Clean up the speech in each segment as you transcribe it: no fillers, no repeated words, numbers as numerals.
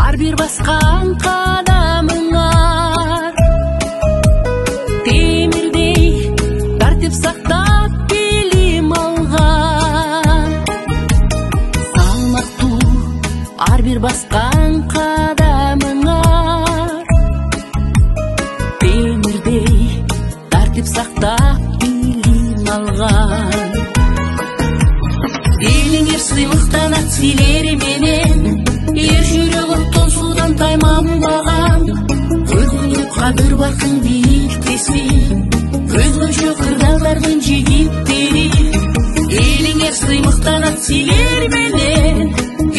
ар бир баскан кадамыңар темирдей тартип сактап билим алган. Салмактуу ар бир баскан кадамыңар темирдей тартип сактап билим алган. Элиңер сыйлыктанат силери менен, эр жүрөк оттон суудан тайманбаган. Өзүнүн кадыр баркын бийликтеси, өзгөчө кырдаалдардын жигиттери. Элиңер сыйлыктанат силери менен,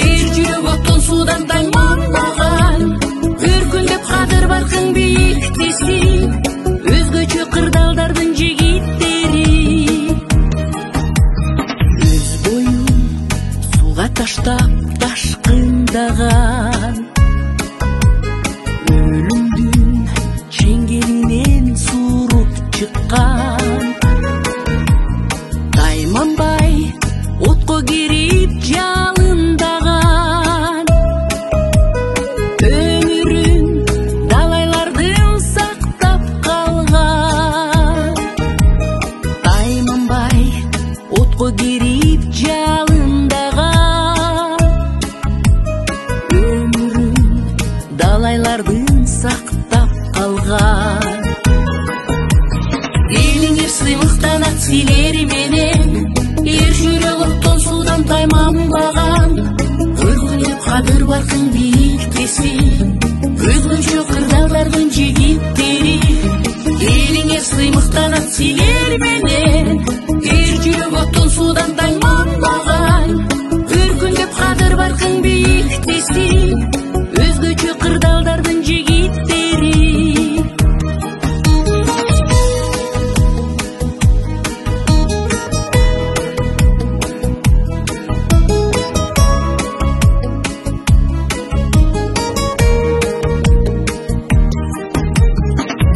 эр жүрөк оттон суудан тайманбаган. Өркүндөп кадыр баркын бийликтеси, өзгөчө кырдаалдардын жигиттери. Таштап ташкындаган, өлүмдүн чеңгелинен суруп чыккан. Тайманбай отко кирип жалындаган, өмүрүн далайлардын сактап калган. Тайманбай отко кирип далайлардын сактап калган. Элиңер сыйлыктанат силери менен, эр жүрөк оттон суудан тайманбаган. Өркүндөп кадыр баркын бийликтеси, өзгөчө кырдаалдардын жигиттери. Элиңер сыйлыктанат силери менен, эр жүрөк оттон суудан тайманбаган. Өркүндөп кадыр баркын бийликтеси, өзгөчө кырдаалдардын жигиттери.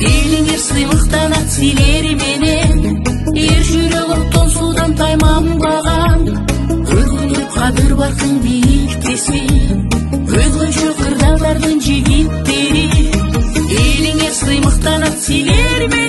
Элиңер сыйлыктанат силери менен, эр жүрөк оттон суудан тайманбаган. Өркүндөп кадыр баркын бийликтеси, өзгөчө кырдаалдардын жигиттери. Элиңер сыйлыктанат силери менен,